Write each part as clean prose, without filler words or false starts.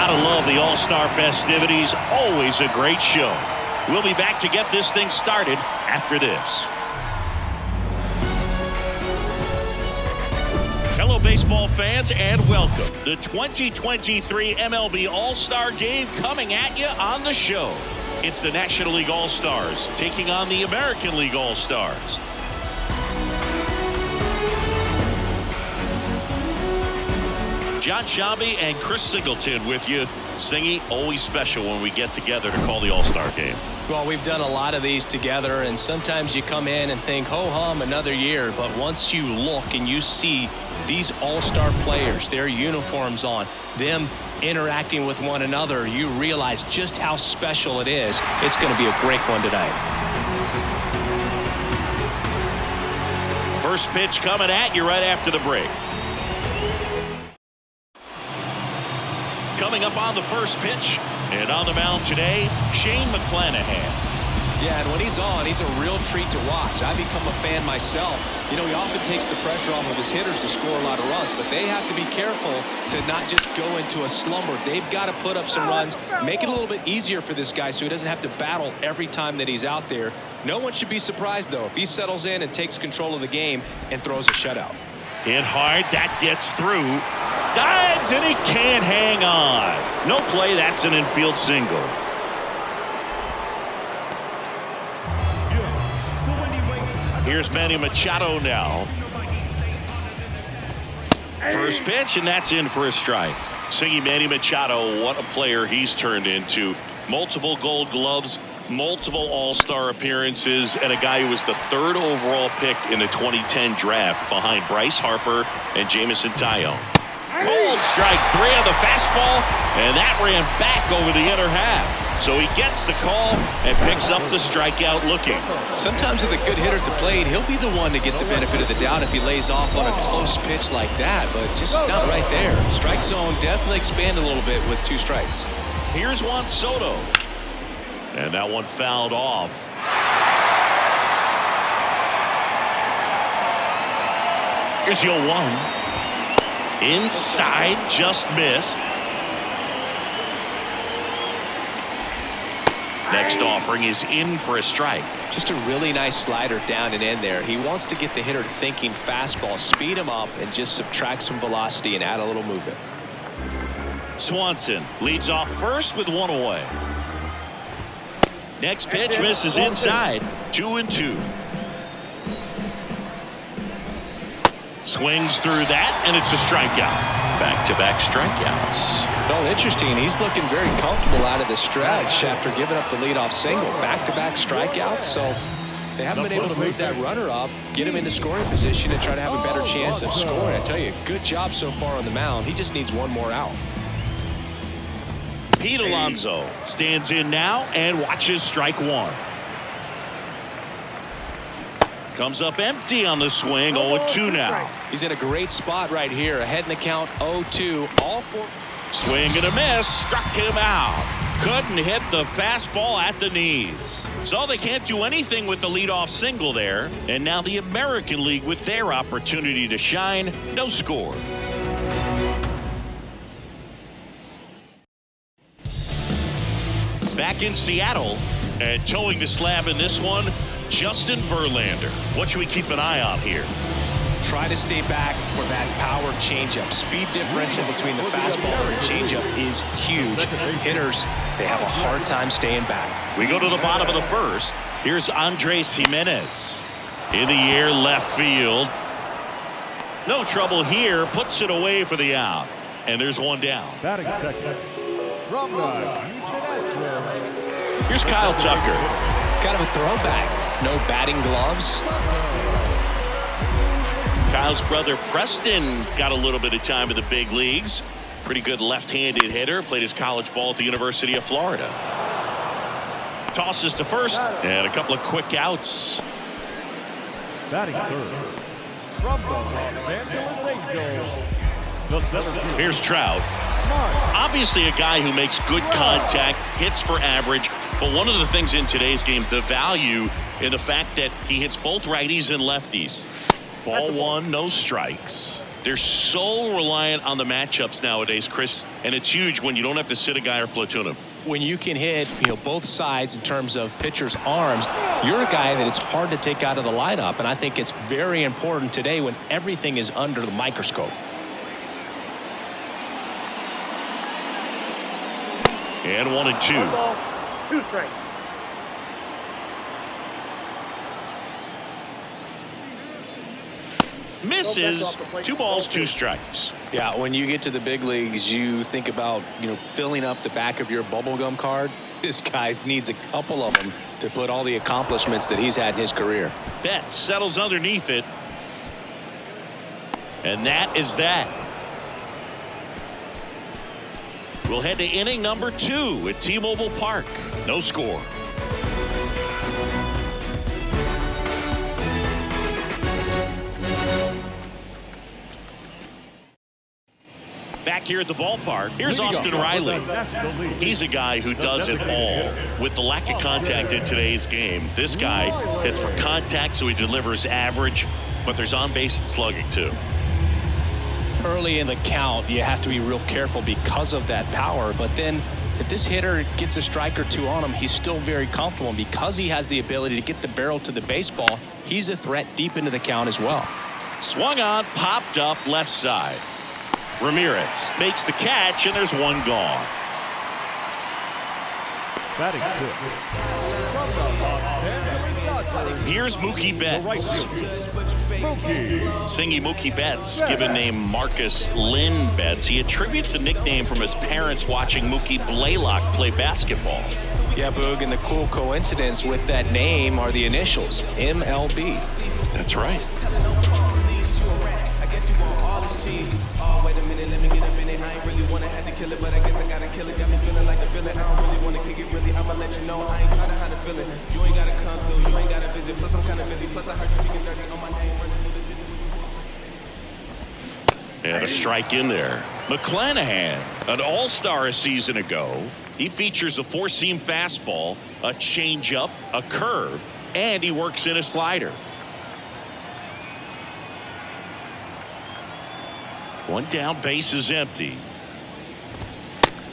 Gotta love the All-Star festivities. Always a great show. We'll be back to get this thing started after this. Hello, baseball fans, and welcome. The 2023 MLB All-Star Game coming at you on the show. It's the National League All-Stars taking on the American League All-Stars. John Sciambi and Chris Singleton with you. Singy, always special when we get together to call the All-Star Game. Well, we've done a lot of these together, and sometimes you come in and think, ho-hum, another year. But once you look and you see these all-star players, their uniforms on, them interacting with one another, you realize just how special it is. It's going to be a great one tonight. First pitch coming at you right after the break. Coming up on the first pitch, and on the mound today, Shane McClanahan. Yeah, and when he's on, he's a real treat to watch. I become a fan myself. You know, he often takes the pressure off of his hitters to score a lot of runs, but they have to be careful to not just go into a slumber. They've got to put up some runs, make it a little bit easier for this guy so he doesn't have to battle every time that he's out there. No one should be surprised, though, if he settles in and takes control of the game and throws a shutout. Hit hard, that gets through. Dives, and he can't hang on. No play, that's an infield single. Here's Manny Machado now. First pitch, and that's in for a strike. Singing Manny Machado, what a player he's turned into. Multiple Gold Gloves, multiple All-Star appearances, and a guy who was the third overall pick in the 2010 draft behind Bryce Harper and Jameson Taillon. Cold strike three on the fastball, and that ran back over the inner half. So he gets the call and picks up the strikeout looking. Sometimes with a good hitter at the plate, he'll be the one to get the benefit of the doubt if he lays off on a close pitch like that, but just not right there. Strike zone definitely expanded a little bit with 2 strikes. Here's Juan Soto. And that one fouled off. Here's 0-1. Inside, just missed. Next offering is in for a strike. Just a really nice slider down and in there. He wants to get the hitter thinking fastball, speed him up, and just subtract some velocity and add a little movement. Swanson leads off first with 1 away. Next pitch misses inside. 2-2. Swings through that, and it's a strikeout. Back-to-back strikeouts. Well, interesting. He's looking very comfortable out of the stretch after giving up the leadoff single. Back-to-back strikeouts, so they haven't been able to move that runner up, get him into scoring position, and try to have a better chance of scoring. I tell you, good job so far on the mound. He just needs one more out. Pete Alonso stands in now and watches strike 1. Comes up empty on the swing. 0-2 now. He's in a great spot right here. Ahead in the count. 0-2. All 4. Swing and a miss. Struck him out. Couldn't hit the fastball at the knees. So they can't do anything with the leadoff single there. And now the American League with their opportunity to shine. No score. Back in Seattle and towing the slab in this one, Justin Verlander. What should we keep an eye on here? Try to stay back for that power changeup. Speed differential between the fastball and the changeup is huge. Hitters, they have a hard time staying back. We go to the bottom of the first. Here's Andres Gimenez. In the air, left field. No trouble here. Puts it away for the out. And there's one down. Batting section from the Houston Astros. Here's Kyle Tucker. Kind of a throwback. No batting gloves. Kyle's brother Preston got a little bit of time in the big leagues. Pretty good left-handed hitter. Played his college ball at the University of Florida. Tosses to first and a couple of quick outs. Batting third from the Los Angeles Angels. Here's Trout. Obviously a guy who makes good contact, hits for average, but one of the things in today's game, the value in the fact that he hits both righties and lefties. Ball 1, no strikes. They're so reliant on the matchups nowadays, Chris, and it's huge when you don't have to sit a guy or platoon him. When you can hit, both sides in terms of pitchers' arms, you're a guy that it's hard to take out of the lineup, and I think it's very important today when everything is under the microscope. And 1-2. 1 ball, 2 strikes. Misses. 2 balls, 2 strikes. Yeah, when you get to the big leagues, you think about, filling up the back of your bubblegum card. This guy needs a couple of them to put all the accomplishments that he's had in his career. Betts settles underneath it. And that is that. We'll head to inning number 2 at T-Mobile Park. No score. Back here at the ballpark, here's Austin Riley. He's a guy who does it all. With the lack of contact in today's game, this guy hits for contact, so he delivers average, but there's on-base and slugging too. Early in the count, you have to be real careful because of that power, but then if this hitter gets a strike or 2 on him, he's still very comfortable, and because he has the ability to get the barrel to the baseball, he's a threat deep into the count as well. Swung on, popped up left side. Ramirez makes the catch, and there's 1 gone. Batting 6th. From the Los Angeles Dodgers, Here's Mookie Betts. Singy Mookie Betts, given name Marcus Lynn Betts. He attributes the nickname from his parents watching Mookie Blaylock play basketball. Yeah, Boog, and the cool coincidence with that name are the initials, MLB. That's right. Wait a minute, let me get a minute. I ain't really wanna have to kill it, but I guess I gotta kill it. Got me feeling like a villain. I don't really wanna kick it, really. I'ma let you know I ain't trying to hide a feeling. You ain't gotta come through, you ain't gotta visit. Plus I'm kinda busy. Plus I heard you speaking dirty on my name. Running through the city. And a strike in there. McClanahan, an all-star a season ago. He features a 4-seam fastball, a changeup, a curve, and he works in a slider. 1 down, base is empty.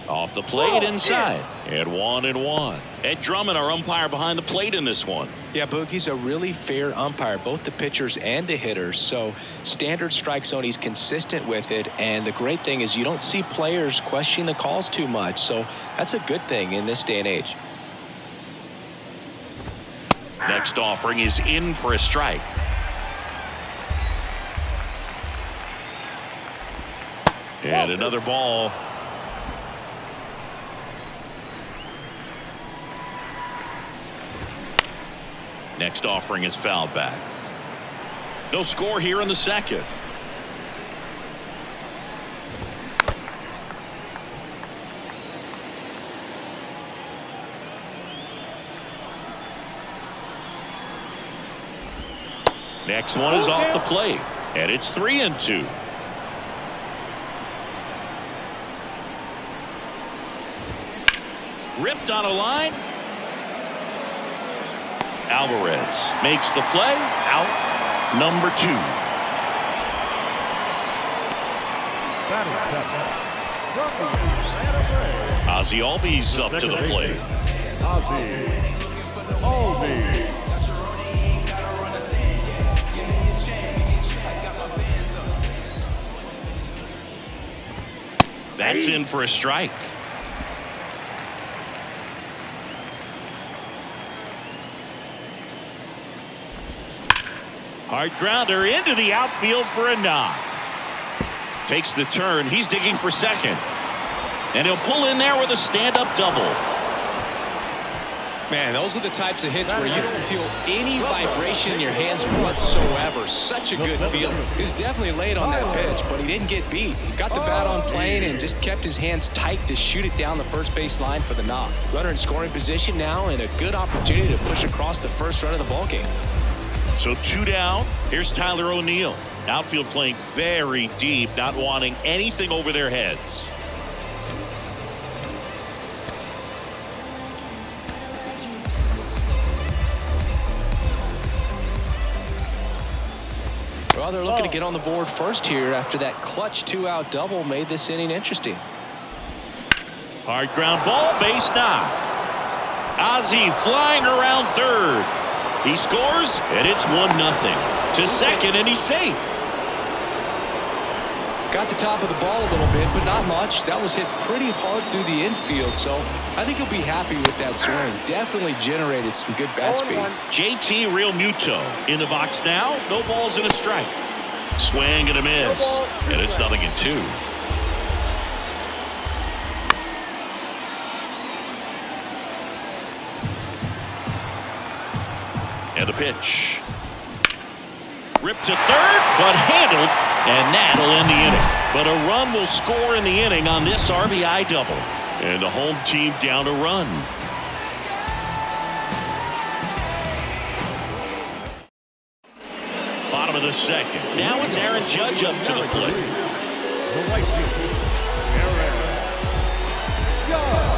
Off the plate inside. And 1-1. Ed Drummond, our umpire behind the plate in this one. Yeah, Boog, he's a really fair umpire, both the pitchers and the hitters. So standard strike zone, he's consistent with it. And the great thing is you don't see players question the calls too much. So that's a good thing in this day and age. Next offering is in for a strike. And another ball. Next offering is fouled back. No score here in the second. Next one is off the plate, and it's 3-2. Ripped on a line. Alvarez makes the play. Out number 2. Ozzie Albies up to the plate. Ozzie Albies. That's in for a strike. Hard grounder into the outfield for a knock. Takes the turn. He's digging for second. And he'll pull in there with a stand-up double. Man, those are the types of hits where you don't feel any vibration in your hands whatsoever. Such a good feeling. He was definitely late on that pitch, but he didn't get beat. He got the bat on plane and just kept his hands tight to shoot it down the first base line for the knock. Runner in scoring position now and a good opportunity to push across the first run of the ballgame. So 2 down. Here's Tyler O'Neill. Outfield playing very deep, not wanting anything over their heads. Well, they're looking to get on the board first here after that clutch 2-out double made this inning interesting. Hard ground ball, base knock. Ozzie flying around third. He scores, and it's 1-0 to second, and he's safe. Got the top of the ball a little bit, but not much. That was hit pretty hard through the infield, so I think he'll be happy with that swing. Definitely generated some good bat speed. JT Realmuto in the box now. No balls and a strike. Swing and a miss, and it's 0-2. And a pitch. Ripped to third, but handled, and that'll end the inning. But a run will score in the inning on this RBI double. And the home team down a run. Bottom of the second. Now it's Aaron Judge up to the plate. The right fielder, Aaron Judge.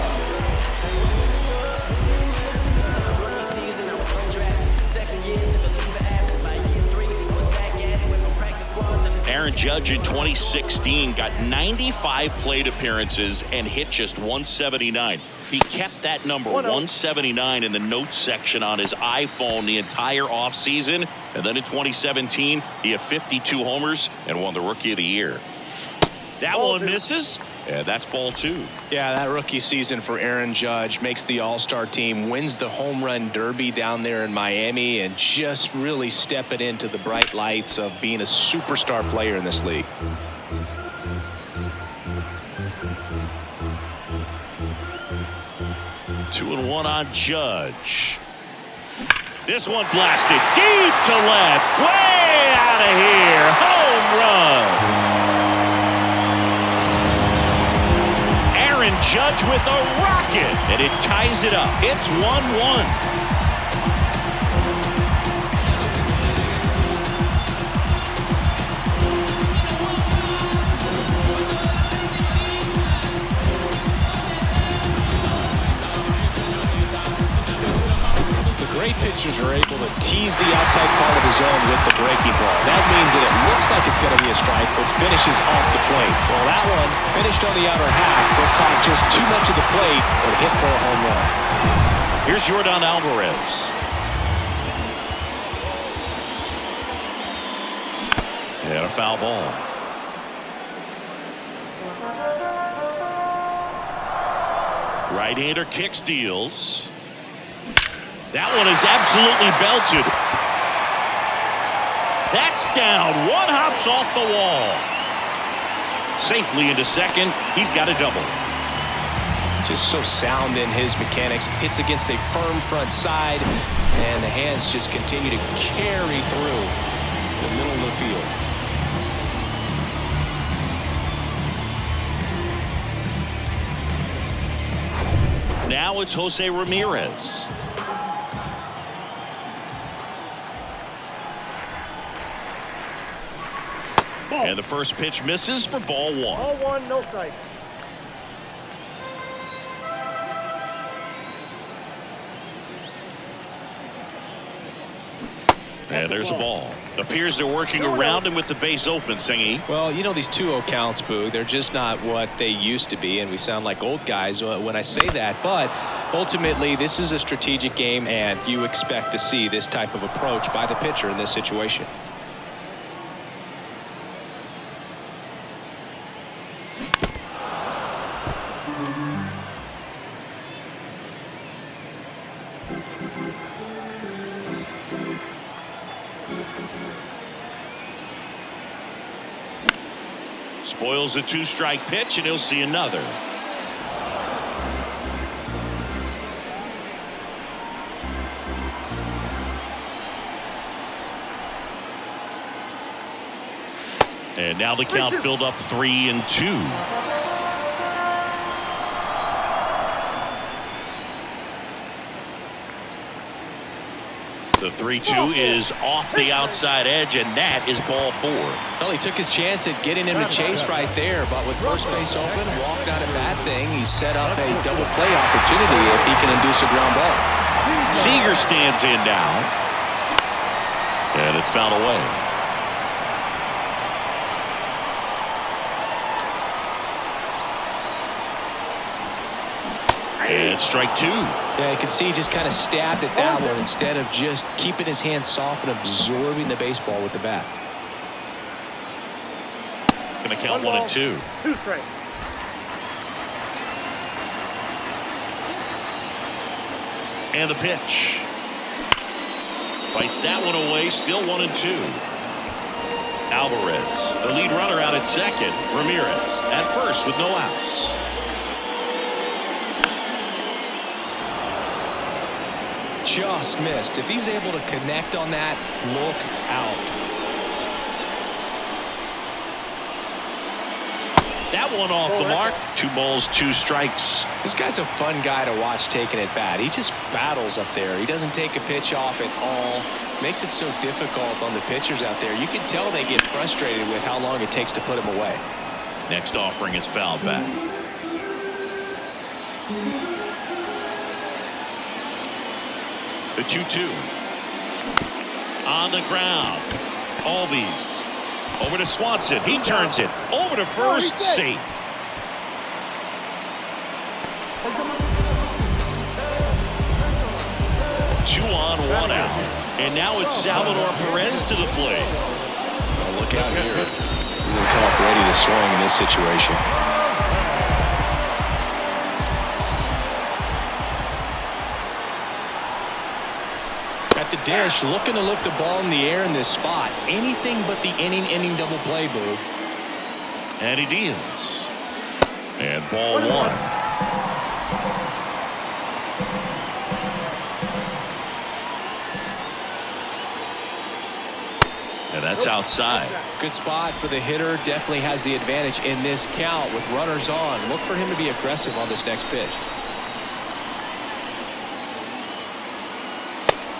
Aaron Judge in 2016 got 95 plate appearances and hit just 179. He kept that number 179 in the notes section on his iPhone the entire offseason. And then in 2017, he had 52 homers and won the Rookie of the Year. That one misses, and that's ball 2. Yeah, that rookie season for Aaron Judge makes the All-Star team, wins the home run derby down there in Miami, and just really stepping into the bright lights of being a superstar player in this league. Two and one on Judge. This one blasted deep to left, way out of here. Home run. Aaron Judge with a rocket, and it ties it up. It's 1-1. Great pitchers are able to tease the outside part of the zone with the breaking ball. That means that it looks like it's going to be a strike, but finishes off the plate. Well, that one finished on the outer half, but caught just too much of the plate, but hit for a home run. Here's Yordan Alvarez. And a foul ball. Right-hander kick steals. That one is absolutely belted. That's down. One hops off the wall. Safely into second. He's got a double. Just so sound in his mechanics. Hits against a firm front side, and the hands just continue to carry through the middle of the field. Now it's Jose Ramirez. And the first pitch misses for ball 1. Ball 1, no strike. And there's a ball. Appears they're working around him with the base open, Singy. Well, you know, these 2-0 counts, Boo, they're just not what they used to be, and we sound like old guys when I say that. But ultimately, this is a strategic game, and you expect to see this type of approach by the pitcher in this situation. Spoils the 2-strike pitch, and he'll see another. And now the count filled up 3-2. The 3-2 is off the outside edge, and that is ball 4. Well, he took his chance at getting him to chase right there, but with first base open, walked out at that thing. He set up a double play opportunity if he can induce a ground ball. Seager stands in now, and it's fouled away. And strike 2. Yeah, you can see he just kind of stabbed at that one instead of just keeping his hands soft and absorbing the baseball with the bat. Going to count 1 and 2. 2 strikes. And the pitch. Fights that one away. Still 1 and 2. Alvarez, the lead runner, out at second. Ramirez at first with no outs. Just missed. If he's able to connect on that, look out. That one off the mark. 2 balls, 2 strikes. This guy's a fun guy to watch taking at bat. He just battles up there. He doesn't take a pitch off at all. Makes it so difficult on the pitchers out there. You can tell they get frustrated with how long it takes to put him away. Next offering is fouled back. The 2-2. On the ground. Albies. Over to Swanson. He turns it. Over to first. Safe. Two on, 1 out. And now it's Salvador Perez to the plate. Oh, look out here. He's going to come up ready to swing in this situation. At the dish, looking to lift the ball in the air in this spot. Anything but the inning double play, Boog. And he deals. And ball 1. And that's outside. Good spot for the hitter. Definitely has the advantage in this count with runners on. Look for him to be aggressive on this next pitch.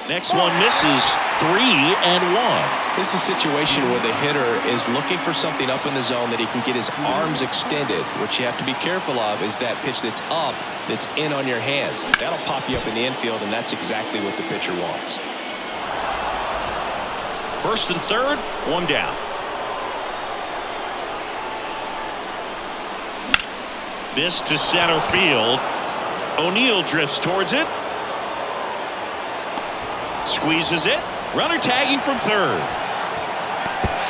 Next one misses. 3-1. This is a situation where the hitter is looking for something up in the zone that he can get his arms extended. What you have to be careful of is that pitch that's up, that's in on your hands. That'll pop you up in the infield, and that's exactly what the pitcher wants. First and third, 1 down. This to center field. O'Neill drifts towards it. Squeezes it. Runner tagging from third.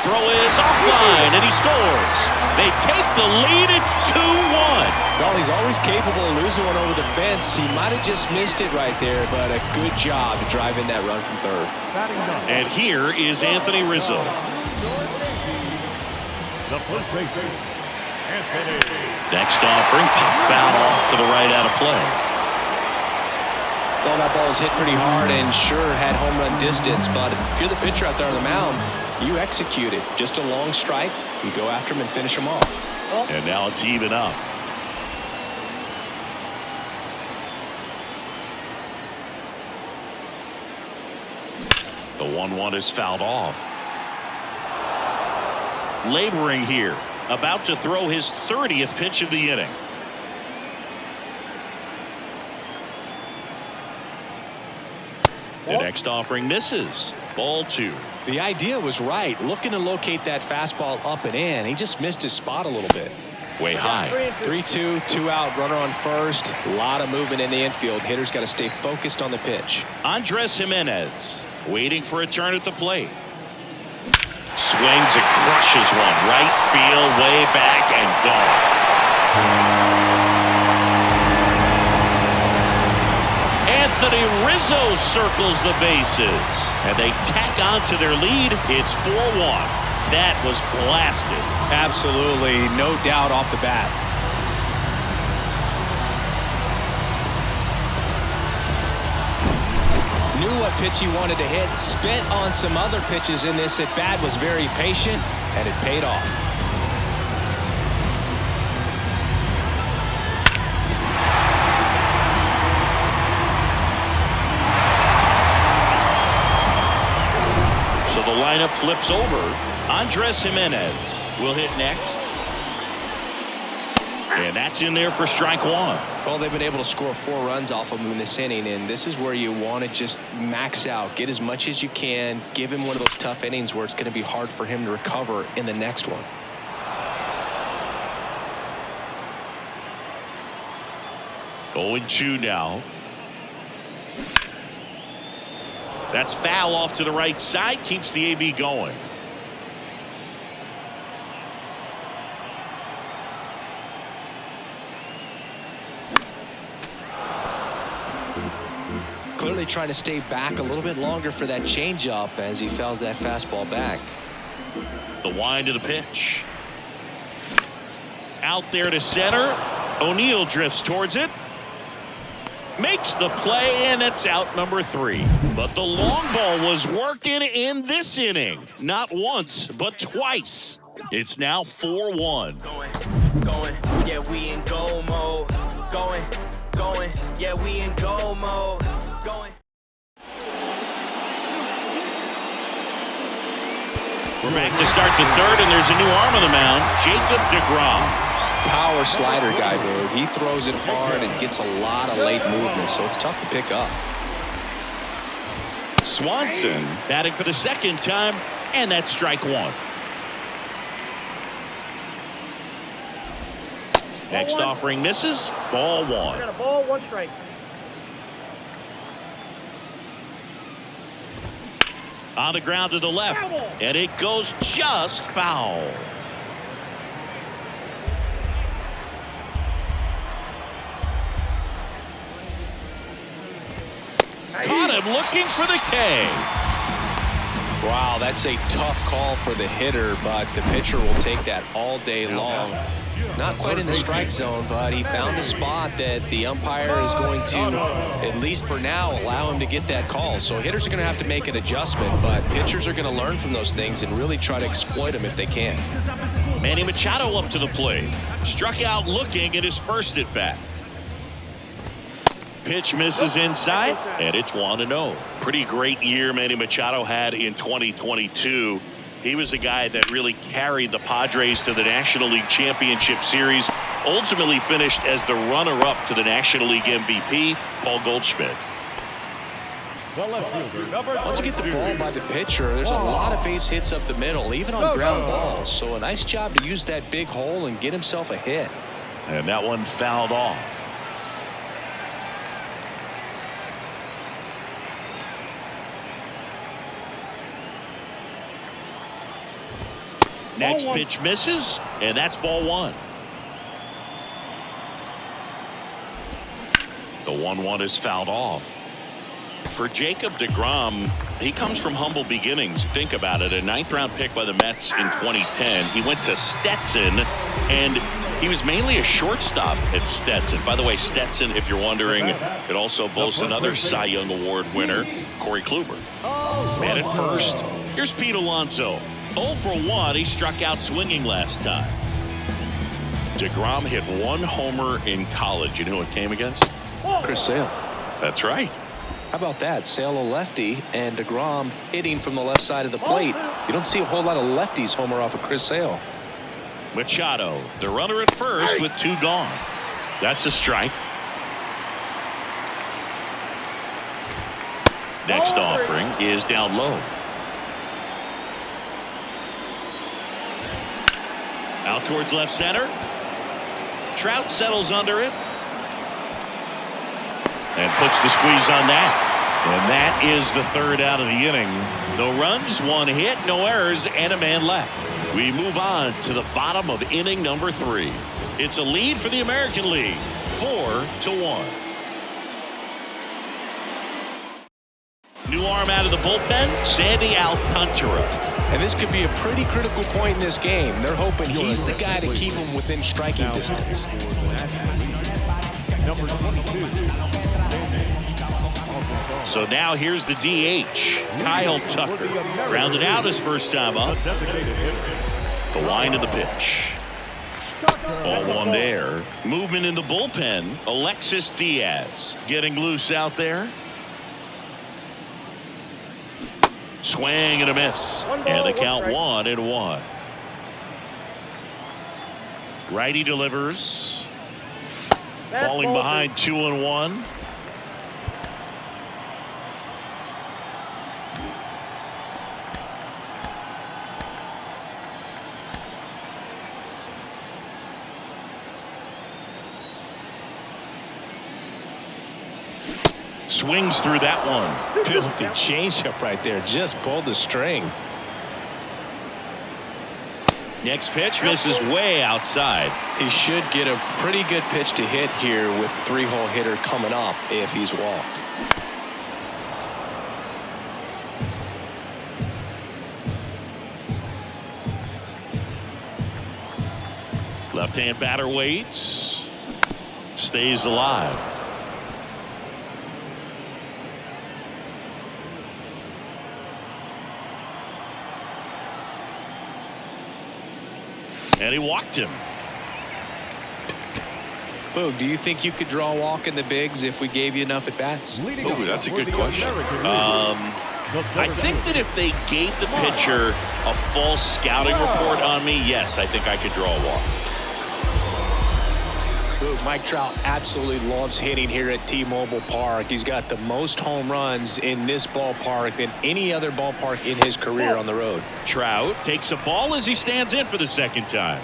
Throw is offline, and he scores. They take the lead. It's 2-1. Well, he's always capable of losing one over the fence. He might have just missed it right there, but a good job driving that run from third. And here is Anthony Rizzo. The first baseman, Anthony. Next offering, pop foul off to the right, out of play. Well, that ball was hit pretty hard and sure had home run distance, but if you're the pitcher out there on the mound, you execute it. Just a long strike, you go after him and finish him off. And now it's even up. The 1-1 is fouled off. Laboring here, about to throw his 30th pitch of the inning. The next offering misses. Ball 2. The idea was right, looking to locate that fastball up and in. He just missed his spot a little bit. Way high. 3-2, 2 out, runner on first. A lot of movement in the infield. Hitter's got to stay focused on the pitch. Andres Jimenez waiting for a turn at the plate. Swings and crushes one. Right field, way back and gone. Anthony Rizzo circles the bases, and they tack on to their lead. It's 4-1. That was blasted. Absolutely, no doubt off the bat. Knew what pitch he wanted to hit, spent on some other pitches in this at bat, was very patient, and it paid off. So the lineup flips over. Andres Jimenez will hit next. And that's in there for strike 1. Well, they've been able to score 4 runs off of him in this inning, and this is where you want to just max out, get as much as you can, give him one of those tough innings where it's going to be hard for him to recover in the next one. 0-2 now. That's foul off to the right side. Keeps the AB going. Clearly trying to stay back a little bit longer for that changeup as he fouls that fastball back. The wind of the pitch. Out there to center. O'Neill drifts towards it. Makes the play, and it's out number 3. But the long ball was working in this inning. Not once, but twice. It's now 4-1. Going, yeah, we in go mode. Going, yeah, we in go mode. Going. We're back to start the third, and there's a new arm on the mound, Jacob deGrom. Power slider guy, dude. He throws it hard and gets a lot of late movement, so it's tough to pick up. Swanson batting for the second time, and that's strike 1. Next offering misses. Ball 1. Got a ball, 1 strike. On the ground to the left, and it goes just foul. Caught him looking for the K. Wow, that's a tough call for the hitter, but the pitcher will take that all day long. Not quite in the strike zone, but he found a spot that the umpire is going to, at least for now, allow him to get that call. So hitters are going to have to make an adjustment, but pitchers are going to learn from those things and really try to exploit them if they can. Manny Machado up to the plate. Struck out looking at his first at bat. Pitch misses inside, and it's 1-0. Pretty great year Manny Machado had in 2022. He was the guy that really carried the Padres to the National League Championship Series. Ultimately finished as the runner-up to the National League MVP, Paul Goldschmidt. The left fielder, number Once you get the ball by the pitcher, there's a lot of base hits up the middle, even on ground balls. So a nice job to use that big hole and get himself a hit. And that one fouled off. Next pitch misses, and that's ball 1. The 1-1 is fouled off. For Jacob deGrom, he comes from humble beginnings. Think about it, a 9th-round pick by the Mets in 2010. He went to Stetson, and he was mainly a shortstop at Stetson. By the way, Stetson, if you're wondering, it also boasts another Cy Young Award winner, Corey Kluber. Man at first, here's Pete Alonso. 0 for 1, he struck out swinging last time. deGrom hit 1 homer in college. You know who it came against? Chris Sale. That's right. How about that? Sale a lefty and deGrom hitting from the left side of the plate. You don't see a whole lot of lefties homer off of Chris Sale. Machado, the runner at first with 2 gone. That's a strike. Next offering is down low. Out towards left center. Trout settles under it. And puts the squeeze on that. And that is the 3rd out of the inning. No runs, 1 hit, no errors, and a man left. We move on to the bottom of inning number 3. It's a lead for the American League, 4-1. New arm out of the bullpen, Sandy Alcantara. And this could be a pretty critical point in this game. They're hoping he's the guy to keep them within striking distance. number 22. So now here's the DH, Kyle Tucker. Rounded out his first time up. The line of the pitch. Ball 1 there. Movement in the bullpen. Alexis Diaz getting loose out there. Swing and a miss. And the count 1-1. Righty delivers. Falling behind 2-1. Swings through that one. Filthy changeup right there. Just pulled the string. Next pitch misses way outside. He should get a pretty good pitch to hit here with 3-hole hitter coming up if he's walked. Left-hand batter waits. Stays alive. And he walked him. Boog, do you think you could draw a walk in the bigs if we gave you enough at bats? Oh, that's a good question. I think that if they gave the pitcher a false scouting report on me, yes, I think I could draw a walk. Boog, Mike Trout absolutely loves hitting here at T-Mobile Park. He's got the most home runs in this ballpark than any other ballpark in his career on the road. Trout takes a ball as he stands in for the second time.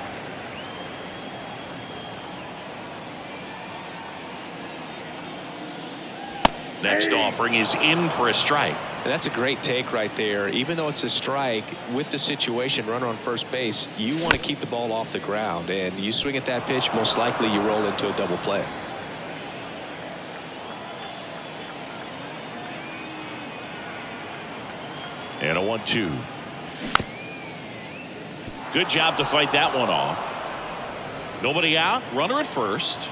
Next offering is in for a strike. And that's a great take right there. Even though it's a strike, with the situation, runner on first base, you want to keep the ball off the ground. And you swing at that pitch, most likely you roll into a double play. And a 1-2. Good job to fight that one off. Nobody out. Runner at first.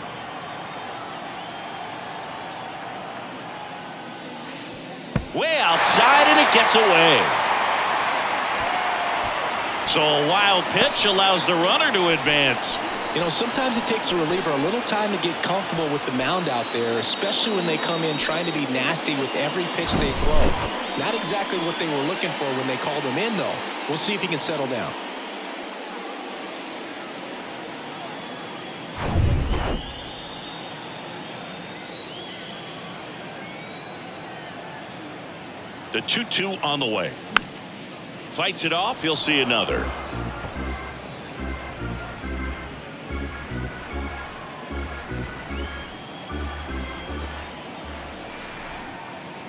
Way outside, and it gets away. So a wild pitch allows the runner to advance. You know, sometimes it takes a reliever a little time to get comfortable with the mound out there, especially when they come in trying to be nasty with every pitch they throw. Not exactly what they were looking for when they called him in, though. We'll see if he can settle down. The 2-2 on the way. Fights it off. He'll see another.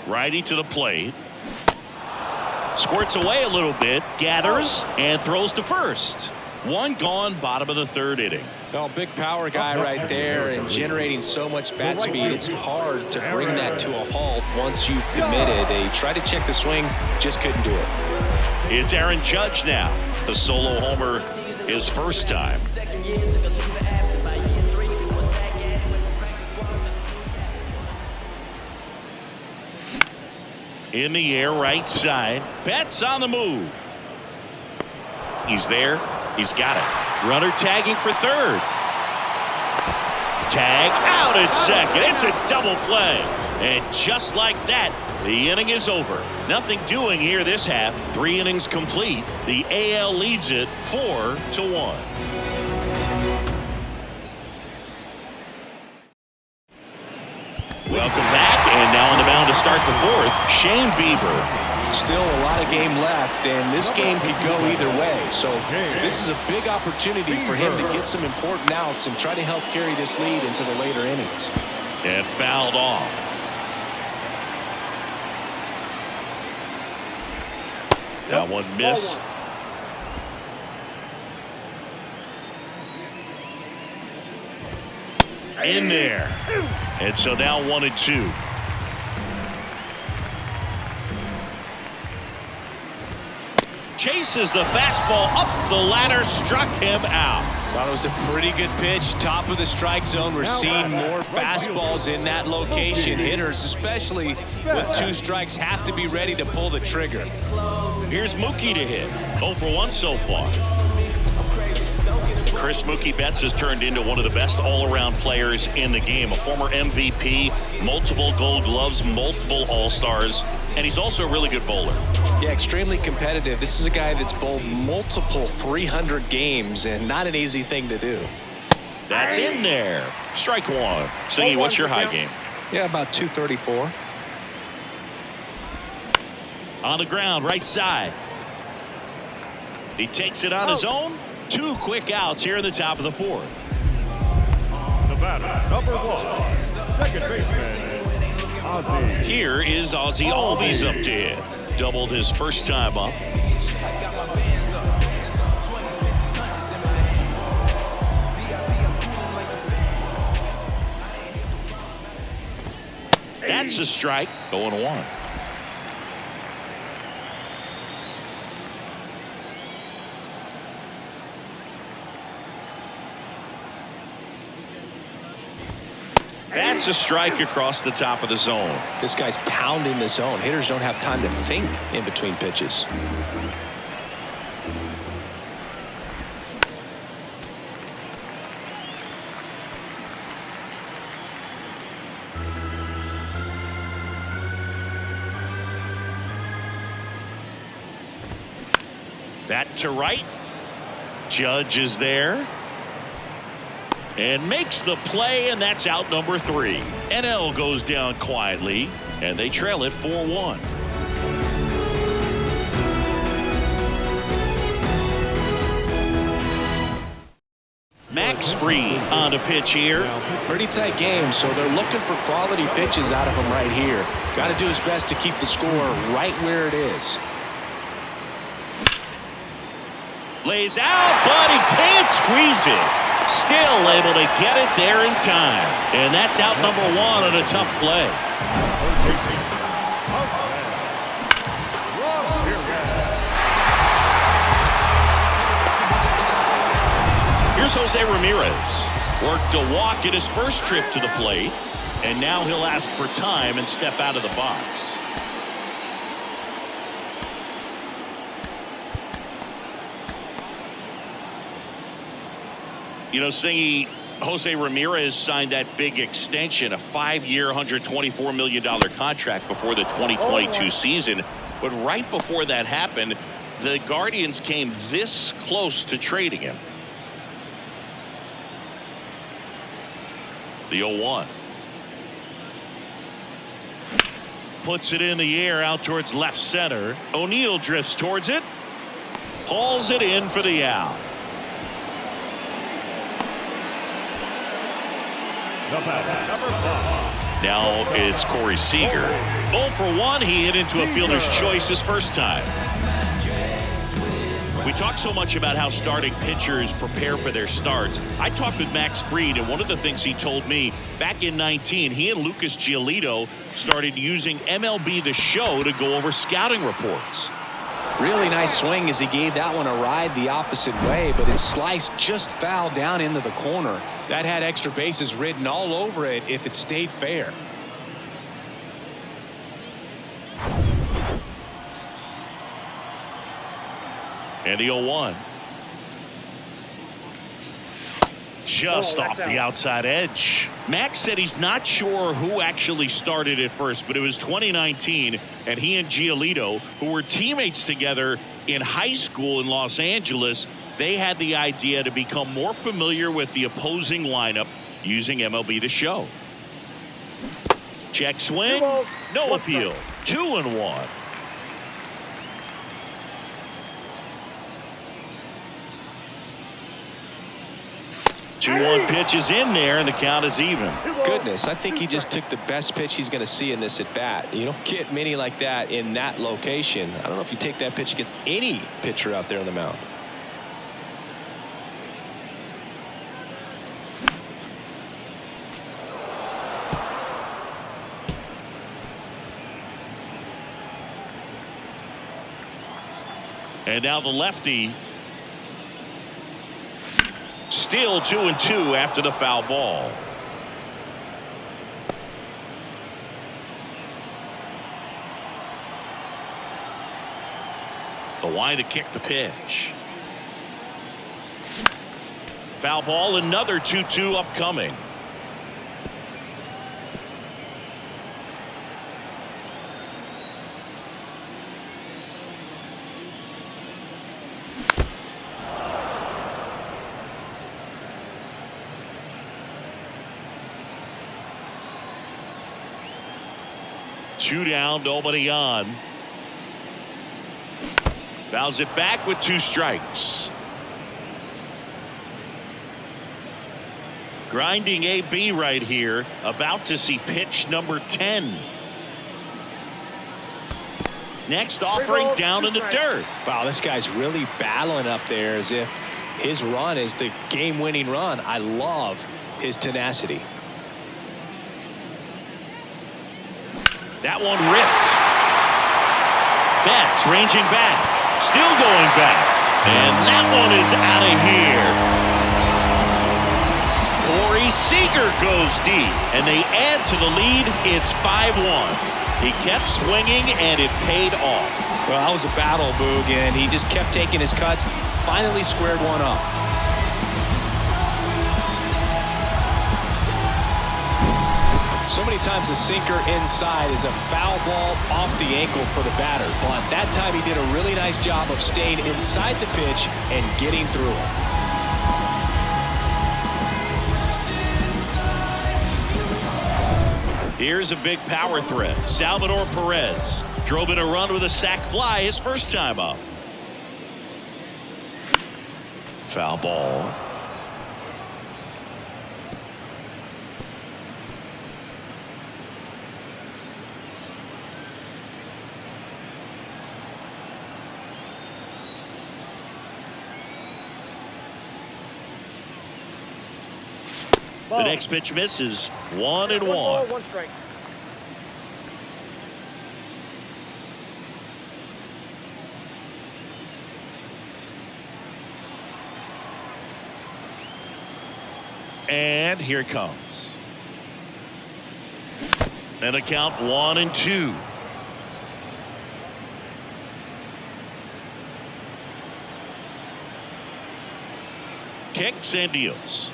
Righty to the plate. Squirts away a little bit. Gathers and throws to first. One gone, bottom of the third inning. Well, big power guy right there and generating so much bat speed. It's hard to bring that to a halt once you've committed. They tried to check the swing, just couldn't do it. It's Aaron Judge now. The solo homer his first time. In the air, right side. Betts on the move. He's there. He's got it. Runner tagging for third. Tag out at second. It's a double play. And just like that, the inning is over. Nothing doing here this half. 3 innings complete. The AL leads it 4-1. Welcome back, and now on the mound to start the fourth, Shane Bieber. Still a lot of game left, and this game could go either way. So this is a big opportunity for him to get some important outs and try to help carry this lead into the later innings. And fouled off. That one missed. In there. And so now 1-2. Chases the fastball up the ladder, struck him out. Thought it was a pretty good pitch. Top of the strike zone. We're seeing more fastballs in that location. Hitters, especially with 2 strikes, have to be ready to pull the trigger. Here's Mookie to hit. 0 for 1 so far. Chris Mookie Betts has turned into one of the best all-around players in the game. A former MVP, multiple Gold Gloves, multiple All-Stars, and he's also a really good bowler. Yeah, extremely competitive. This is a guy that's bowled multiple 300 games, and not an easy thing to do. That's in there. Strike one. Singy, what's your high game? Yeah, about 234. On the ground, right side. He takes it on his own. 2 quick outs here in the top of the fourth. The batter, number 1, second baseman, Ozzy. Here is Ozzy Albies up to hit. Doubled his first time up. That's a strike. 0-1. That's a strike across the top of the zone. This guy's pounding the zone. Hitters don't have time to think in between pitches. That to right. Judge is there. And makes the play, and that's out number 3. NL goes down quietly, and they trail it 4-1. Max Fried on the pitch here. Pretty tight game, so they're looking for quality pitches out of him right here. Got to do his best to keep the score right where it is. Lays out, but he can't squeeze it. Still able to get it there in time. And that's out number 1 on a tough play. Here's Jose Ramirez. Worked a walk at his first trip to the plate. And now he'll ask for time and step out of the box. You know, Singy, Jose Ramirez signed that big extension, a 5-year, $124 million contract before the 2022 season. But right before that happened, the Guardians came this close to trading him. The 0-1. Puts it in the air out towards left center. O'Neill drifts towards it. Hauls it in for the out. Now it's Corey Seager. 0 for 1. He hit into a fielder's choice his first time. We talk so much about how starting pitchers prepare for their starts. I talked with Max Fried, and one of the things he told me back in 19, he and Lucas Giolito started using MLB The Show to go over scouting reports. Really nice swing as he gave that one a ride the opposite way, but his slice just fouled down into the corner. That had extra bases written all over it if it stayed fair. And the 0-1. Just off the outside edge. Max said he's not sure who actually started at first, but it was 2019, and he and Giolito, who were teammates together in high school in Los Angeles, they had the idea to become more familiar with the opposing lineup using MLB The Show. Check swing, no appeal. 2-1. 2-1 pitch is in there, and the count is even. Goodness, I think he just took the best pitch he's going to see in this at bat. You don't get many like that in that location. I don't know if you take that pitch against any pitcher out there on the mound. And now the lefty. Still 2-2 after the foul ball. The line to kick the pitch. Foul ball, another 2-2 upcoming. Two down, nobody on. Fouls it back with 2 strikes. Grinding AB right here, about to see pitch number 10. Next offering down in the dirt. Wow, this guy's really battling up there as if his run is the game-winning run. I love his tenacity. That one ripped. Betts ranging back. Still going back. And that one is out of here. Corey Seager goes deep. And they add to the lead. It's 5-1. He kept swinging, and it paid off. Well, that was a battle, Boog, and he just kept taking his cuts. Finally squared one up. So many times the sinker inside is a foul ball off the ankle for the batter. But that time he did a really nice job of staying inside the pitch and getting through it. Here's a big power threat. Salvador Perez drove in a run with a sac fly his first time up. Foul ball. The next pitch misses. 1-1. 1 strike. And here it comes. And a count 1-2. Kicks and deals.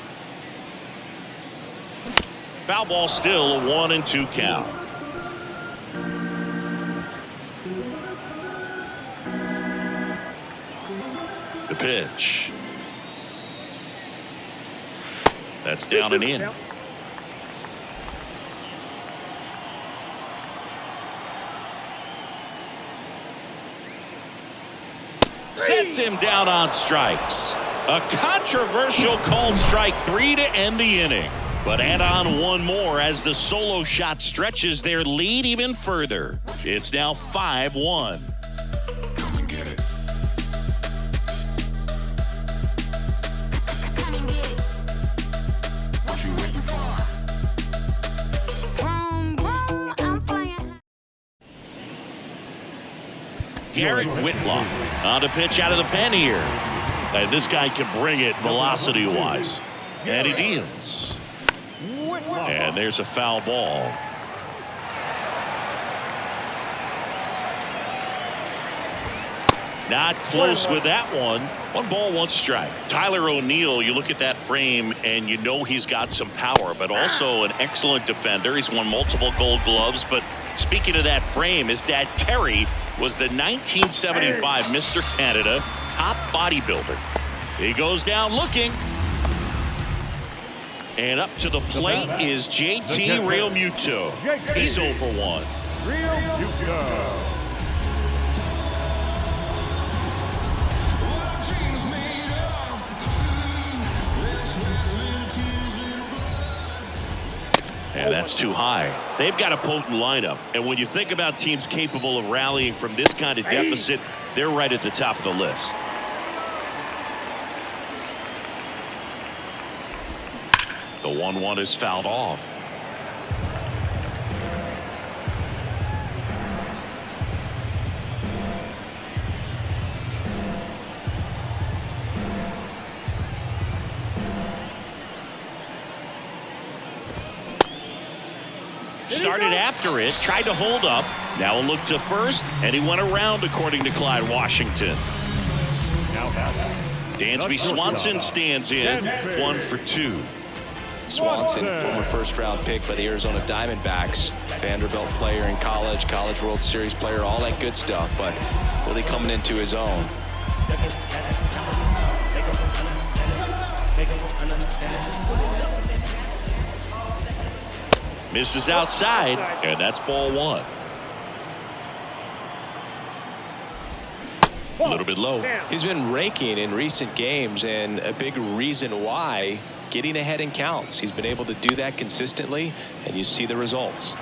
Foul ball, still a 1-2 count. The pitch. That's down and in. Sets him down on strikes. A controversial called strike 3 to end the inning. But add on one more as the solo shot stretches their lead even further. It's now 5-1. Come and get it. Come and get it. What you waiting for? Vroom, vroom, I'm flying. Garrett Whitlock on to pitch out of the pen here. And this guy can bring it velocity-wise. And he deals. And there's a foul ball. Not close with that one. 1 ball, 1 strike. Tyler O'Neill, you look at that frame and you know he's got some power, but also an excellent defender. He's won multiple Gold Gloves. But speaking of that frame, his dad Terry was the 1975 Mr. Canada top bodybuilder. He goes down looking. And up to the plate is JT Realmuto. He's 0 for 1. Realmuto. And that's too high. They've got a potent lineup. And when you think about teams capable of rallying from this kind of deficit, they're right at the top of the list. The 1-1 is fouled off. Started after it, tried to hold up. Now a look to first, and he went around, according to Clyde Washington. Dansby Swanson stands in, 1 for 2. Swanson, former first-round pick by the Arizona Diamondbacks, Vanderbilt player in college, College World Series player, all that good stuff, but really coming into his own. Misses outside, and that's ball 1. A little bit low. He's been raking in recent games, and a big reason why, getting ahead in counts. He's been able to do that consistently, and you see the results.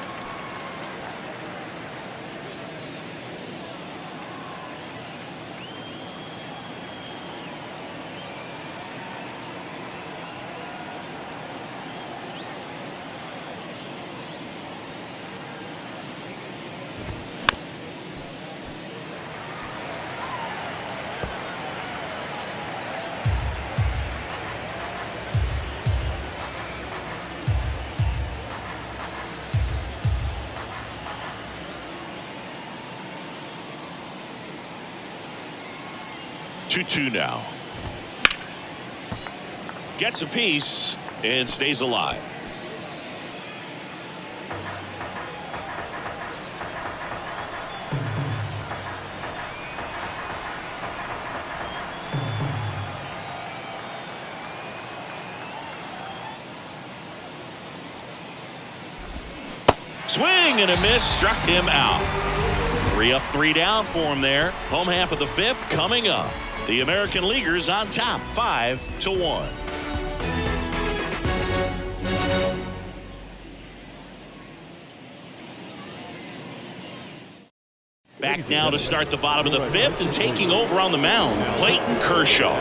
2-2 now. Gets a piece and stays alive. Swing and a miss, struck him out. 3 up, 3 down for him there. Home half of the 5th coming up. The American Leaguers on top, 5-1. Back now to start the bottom of the 5th and taking over on the mound, Clayton Kershaw.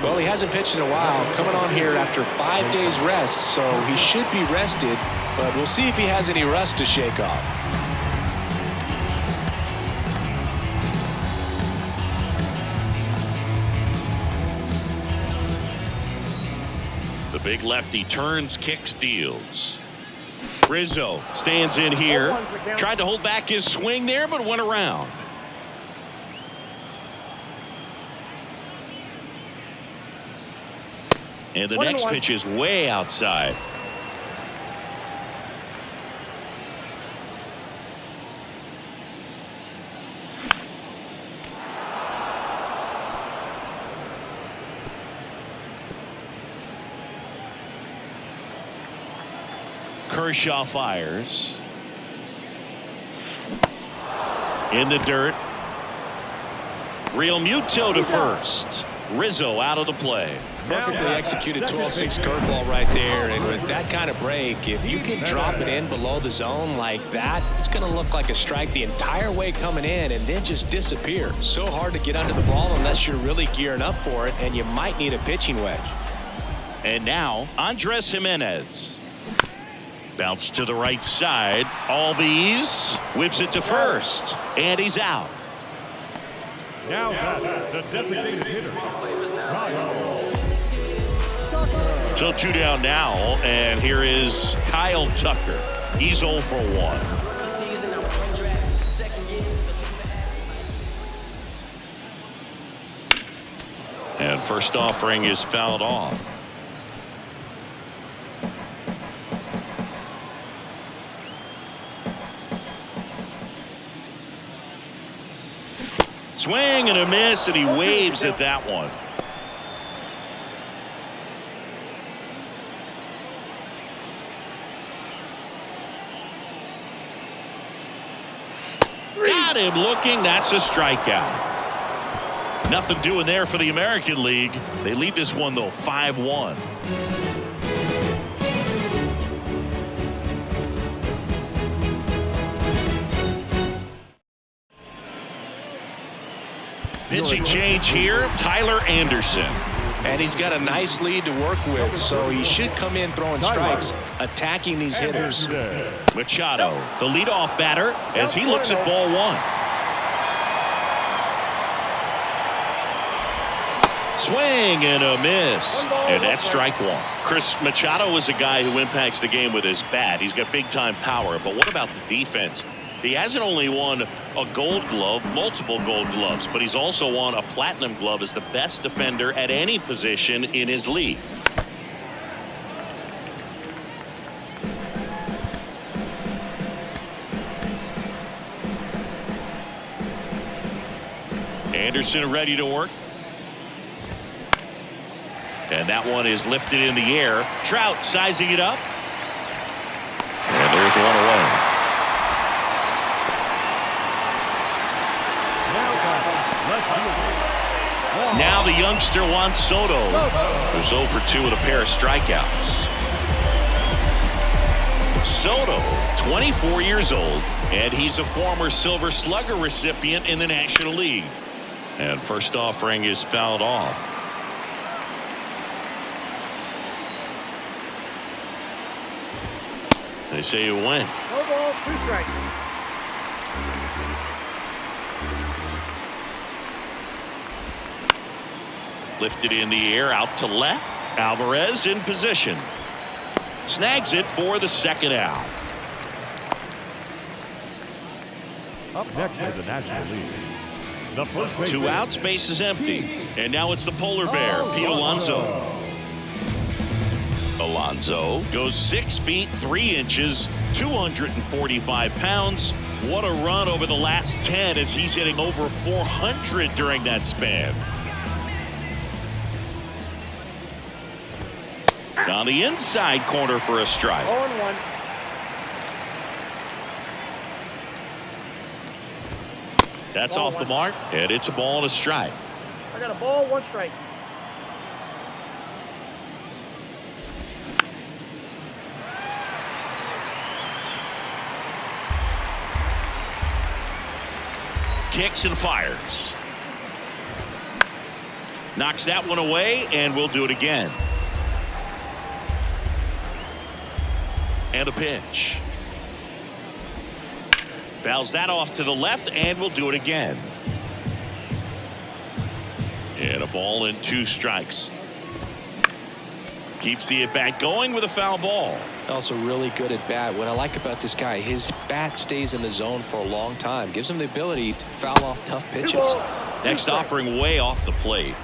Well, he hasn't pitched in a while, coming on here after 5 days rest, so he should be rested, but we'll see if he has any rust to shake off. The big lefty turns, kicks, deals. Rizzo stands in here. Tried to hold back his swing there, but went around. And the next pitch is way outside. Kershaw fires. In the dirt. Real Muto to first. Rizzo out of the play. Perfectly executed 12-6 curveball right there, and with that kind of break, if you can drop it in below the zone like that, it's going to look like a strike the entire way coming in and then just disappear. So hard to get under the ball unless you're really gearing up for it, and you might need a pitching wedge. And now Andres Gimenez. Bounce to the right side. Albies whips it to first, and he's out. Now the designated hitter, Kyle. So 2 down now, and here is Kyle Tucker. He's 0 for 1. And first offering is fouled off. Swing and a miss, and he waves at that one. Got him looking. That's a strikeout. Nothing doing there for the American League. They lead this one, though, 5-1. Pitching change here, Tyler Anderson. And he's got a nice lead to work with, so he should come in throwing strikes, attacking these hitters. Machado, the leadoff batter, as he looks at ball 1. Swing and a miss, and that's strike 1. Chris, Machado is a guy who impacts the game with his bat. He's got big-time power, but what about the defense? He hasn't only won a gold glove, multiple gold gloves, but he's also won a platinum glove as the best defender at any position in his league. Anderson ready to work. And that one is lifted in the air. Trout sizing it up. And there's one away. Now the youngster Juan Soto, who's 0 for 2 with a pair of strikeouts. Soto, 24 years old, and he's a former Silver Slugger recipient in the National League. And first offering is fouled off. They say you win. No ball, 2 strikes. Lifted in the air, out to left. Alvarez in position. Snags it for the second out. Up next is the National League, The first baseman, 2 outs, base is empty. And now it's the polar bear, Pete Alonso. Alonso goes 6 feet 3 inches, 245 pounds. What a run over the last 10 as he's hitting over 400 during that span. On the inside corner for a strike. 0-1. That's off the mark, and it's a ball and a strike. I got a ball, 1 strike. Kicks and fires. Knocks that one away, and we'll do it again. And a pitch. Fouls that off to the left, and we'll do it again. And a ball and 2 strikes. Keeps the at-bat going with a foul ball. Also really good at bat. What I like about this guy, his bat stays in the zone for a long time. Gives him the ability to foul off tough pitches. Next offering way off the plate.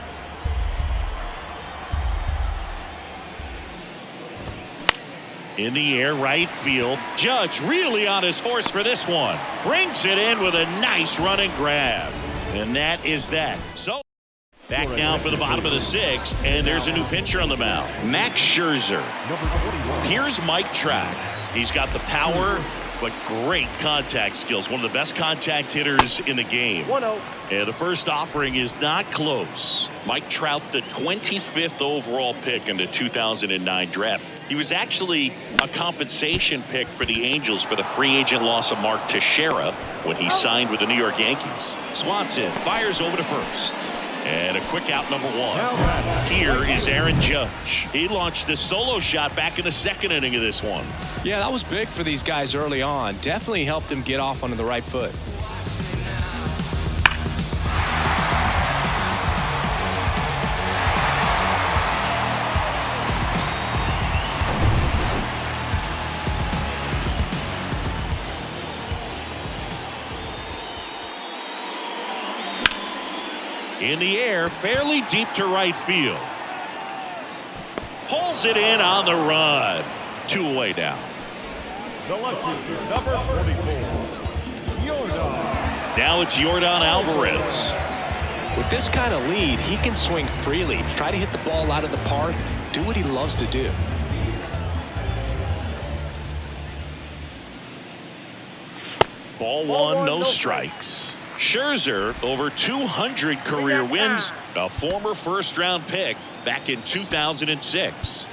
In the air, right field. Judge really on his horse for this one. Brings it in with a nice running grab. And that is that. So back now for the bottom of the 6th, and there's a new pitcher on the mound, Max Scherzer. Here's Mike Trout. He's got the power, but great contact skills. One of the best contact hitters in the game. 1-0. And the first offering is not close. Mike Trout, the 25th overall pick in the 2009 draft. He was actually a compensation pick for the Angels for the free agent loss of Mark Teixeira when he signed with the New York Yankees. Swanson fires over to first. And a quick out, number 1. Here is Aaron Judge. He launched a solo shot back in the 2nd inning of this one. Yeah, that was big for these guys early on. Definitely helped them get off onto the right foot. In the air, fairly deep to right field. Pulls it in on the run. 2 away now. The lefty, number 44, Yordan. Now it's Yordan Alvarez. With this kind of lead, he can swing freely, try to hit the ball out of the park, do what he loves to do. Ball 1, no strikes. Scherzer, over 200 career wins, a former first-round pick back in 2006.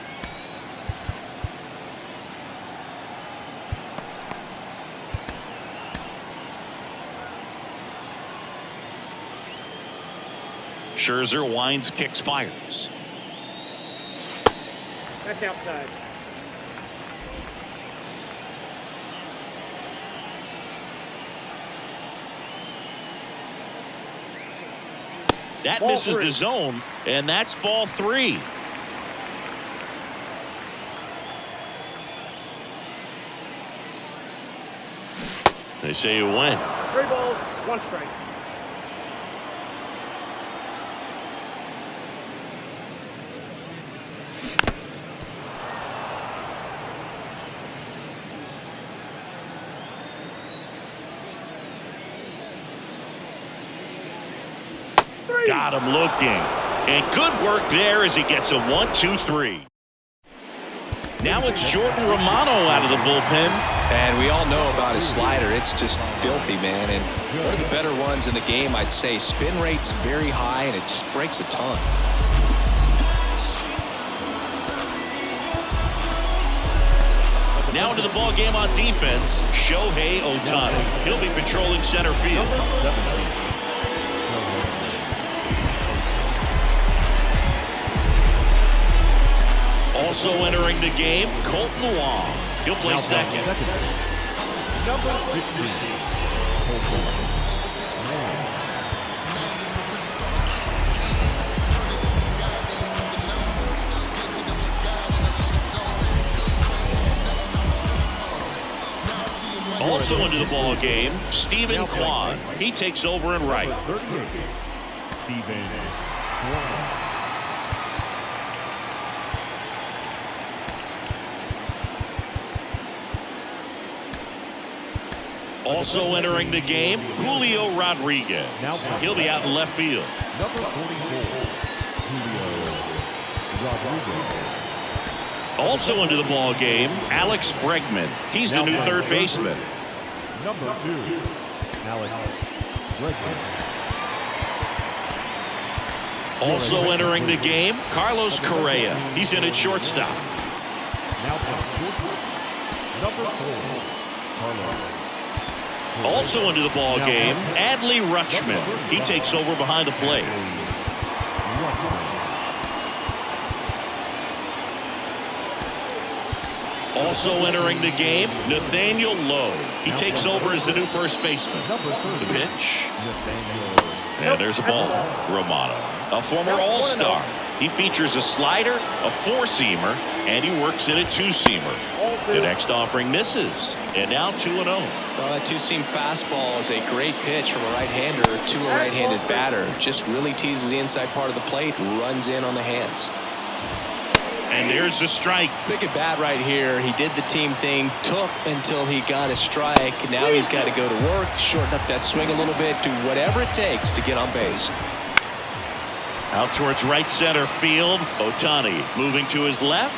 Scherzer winds, kicks, fires. That's outside. That Ball misses 3. the zone, and that's ball 3. They say you win. 3 balls, 1 strike. Got him looking. And good work there as he gets a 1-2-3. Now it's Jordan Romano out of the bullpen. And we all know about his slider. It's just filthy, man. And one of the better ones in the game, I'd say. Spin rate's very high, and it just breaks a ton. Now into the ball game on defense, Shohei Ohtani. He'll be patrolling center field. Also entering the game, Colton Wong. He'll play second. Number 16. Also into the ball game, Stephen Kwan. He takes over in right. 38, Stephen Kwan. Also entering the game, Julio Rodriguez. He'll be out in left field. Number 44, Julio Rodriguez. Also into the ball game, Alex Bregman. He's the new third baseman. Number 2, Alex Bregman. Also entering the game, Carlos Correa. He's in at shortstop. Now playing number 4, Carlos. Also into the ball game, Adley Rutschman. He takes over behind the plate. Also entering the game, Nathaniel Lowe. He takes over as the new first baseman. The pitch. And there's a ball. Romano, a former All-Star. He features a slider, a four-seamer, and he works in a two-seamer. The next offering misses, and now 2-0. Well, that two-seam fastball is a great pitch from a right-hander to a right-handed batter. Just really teases the inside part of the plate, runs in on the hands. And there's the strike. Big at bat right here. He did the team thing, took until he got a strike. Now he's got to go to work, shorten up that swing a little bit, do whatever it takes to get on base. Out towards right center field. Ohtani moving to his left.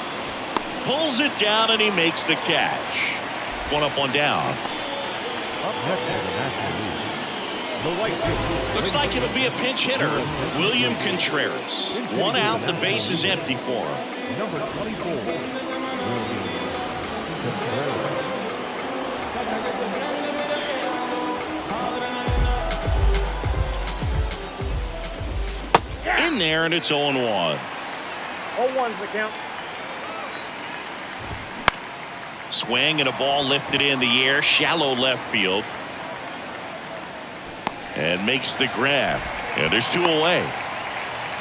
Pulls it down and he makes the catch. One up, one down. Up next for the National League, the right fielder. Looks like it'll be a pinch hitter, William Contreras. One out, the base is empty for him. Number 24, William Contreras. In there, and it's 0-1. 0-1's the count. Swing and a ball lifted in the air, shallow left field. And makes the grab. And there's two away.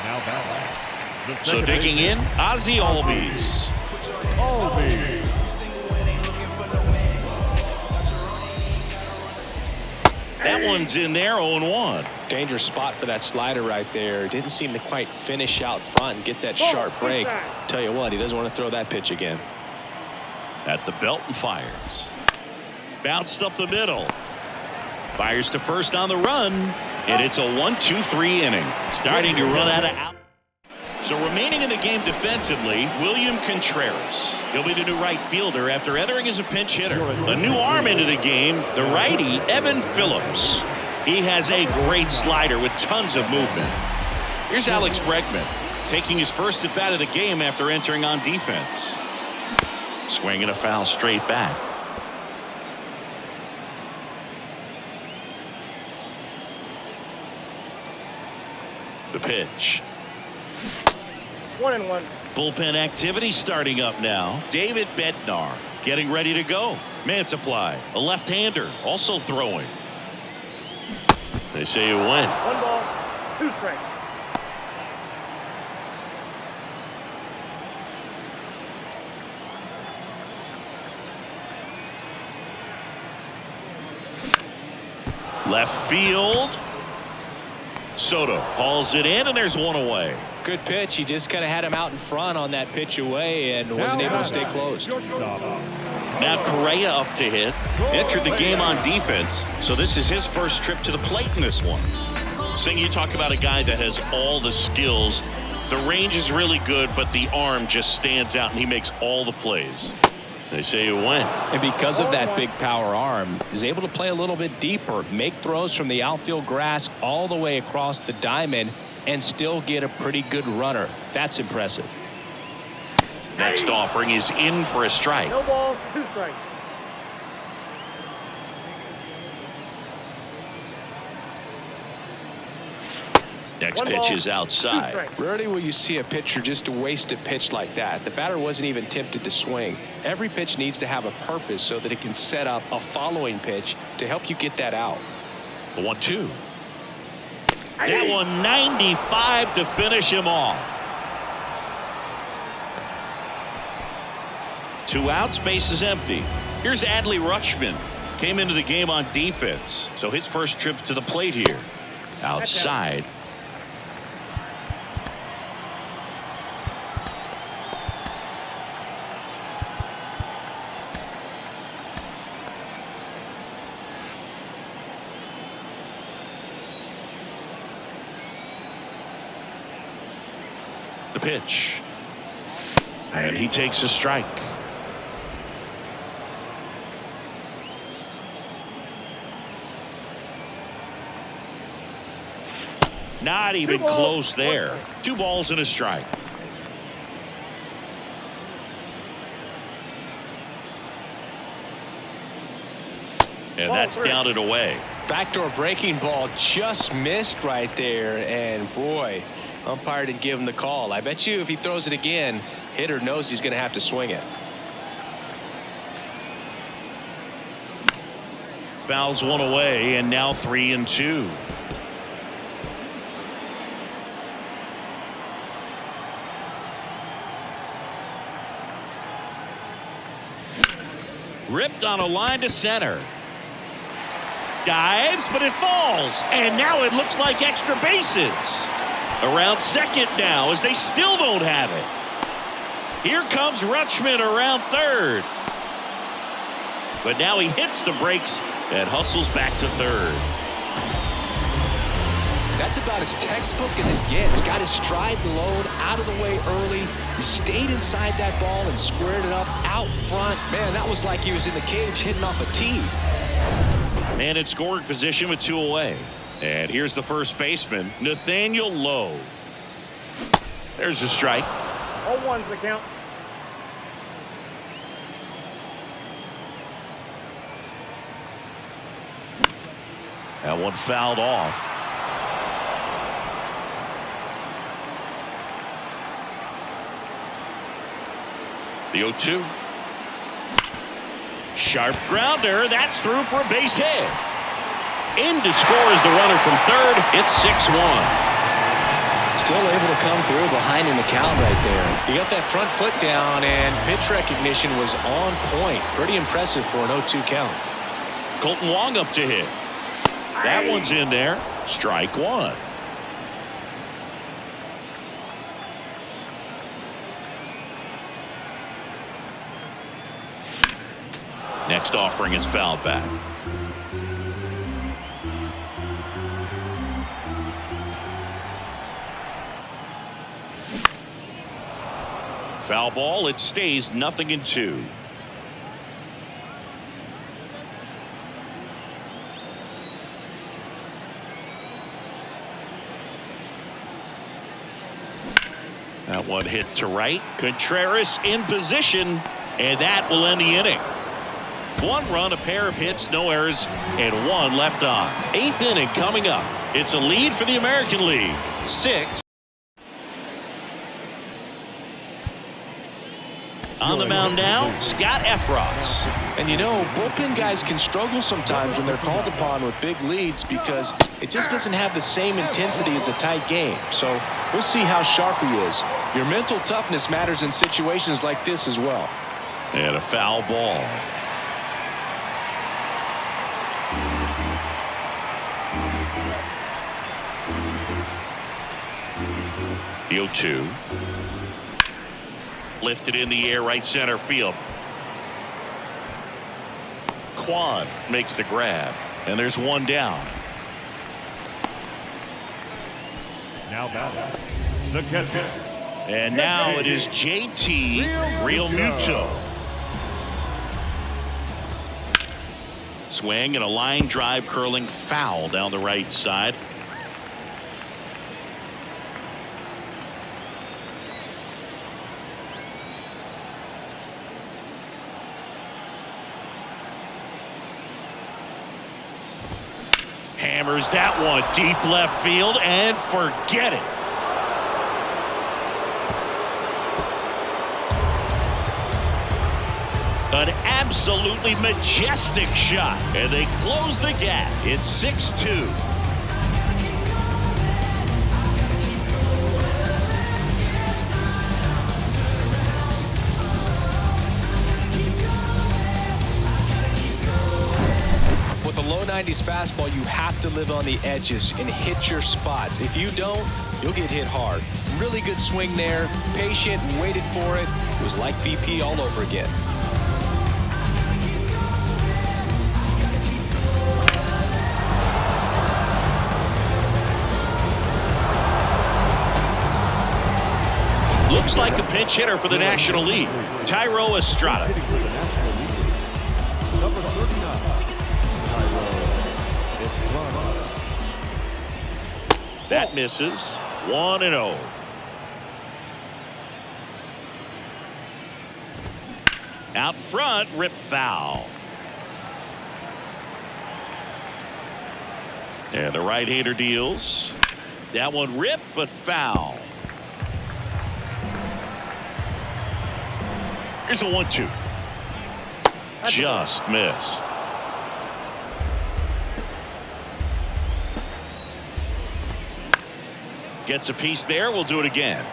Now batting. So digging in, Ozzie Albies. Albies. That one's in there, 0-1. Dangerous spot for that slider right there. Didn't seem to quite finish out front and get that sharp break. Tell you what, he doesn't want to throw that pitch again. At the belt and fires. Bounced up the middle. Fires to first on the run. And it's a 1-2-3 inning. Starting to run out of out. So remaining in the game defensively, William Contreras. He'll be the new right fielder after entering as a pinch hitter. A new arm into the game, the righty, Evan Phillips. He has a great slider with tons of movement. Here's Alex Bregman taking his first at bat of the game after entering on defense. Swinging a foul straight back. The pitch. 1-1. Bullpen activity starting up now. David Bednar getting ready to go. Man supply, a left-hander, also throwing. They say you win. 1 ball, 2 strikes. Left field. Soto hauls it in, and there's one away. Good pitch. He just kind of had him out in front on that pitch away and wasn't able to stay close. Now Correa up to hit. Entered the game on defense, so this is his first trip to the plate in this one. Saying you talk about a guy that has all the skills. The range is really good, but the arm just stands out, and he makes all the plays. They say you win. And because of that big power arm, he's able to play a little bit deeper, make throws from the outfield grass all the way across the diamond, and still get a pretty good runner. That's impressive. Next offering is in for a strike. No balls, 2 strikes. Next pitch is outside. Rarely will you see a pitcher just waste a pitch like that. The batter wasn't even tempted to swing. Every pitch needs to have a purpose so that it can set up a following pitch to help you get that out. The 1-2. That one 95 to finish him off. 2 outs, base is empty. Here's Adley Rutschman Came into the game on defense, so his first trip to the plate here. Outside. The pitch. And he takes a strike. Not even close there. 2 balls and a strike. And that's down and away. Backdoor breaking ball just missed right there, and boy, umpire didn't give him the call. I bet you if he throws it again, hitter knows he's going to have to swing it. Fouls one away, and now 3-2. Ripped on a line to center. Dives, but it falls. And now it looks like extra bases. Around second now as they still don't have it. Here comes Rutschman around third. But now he hits the brakes and hustles back to third. That's about as textbook as it gets. Got his stride and load out of the way early. He stayed inside that ball and squared it up out front. Man, that was like he was in the cage hitting off a tee. Man in scoring position with 2 away. And here's the first baseman, Nathaniel Lowe. There's a strike. 0-1's the count. That one fouled off. The 0-2. Sharp grounder. That's through for a base hit. In to score is the runner from third. It's 6-1. Still able to come through behind in the count right there. He got that front foot down, and pitch recognition was on point. Pretty impressive for an 0-2 count. Colton Wong up to hit. That one's in there. Strike one. Next offering is fouled back. Foul ball. It stays 0-2. That one hit to right. Contreras in position, and that will end the inning. 1 run, a pair of hits, no errors, and 1 left on. 8th inning coming up. It's a lead for the American League. 6. On the mound now, Scott Effross. And you know, bullpen guys can struggle sometimes when they're called upon with big leads because it just doesn't have the same intensity as a tight game. So we'll see how sharp he is. Your mental toughness matters in situations like this as well. And a foul ball. The 0-2. Lifted in the air, right center field. Kwan makes the grab, and there's 1 down. Now batting, the catcher. And now it is JT Realmuto. Swing and a line drive curling foul down the right side. Hammers that one deep left field and forget it. An absolutely majestic shot, and they close the gap. It's 6-2. lefty's fastball, you have to live on the edges and hit your spots. If you don't, you'll get hit hard. Really good swing there, patient, waited for it. It was like BP all over again. Looks like a pinch hitter for the National League, Thairo Estrada. Number 39, Thairo Estrada. That misses. 1-0. Out front, rip foul. And the right-hander deals. That one rip, but foul. Here's a 1-2. Just missed. Gets a piece there. We'll do it again.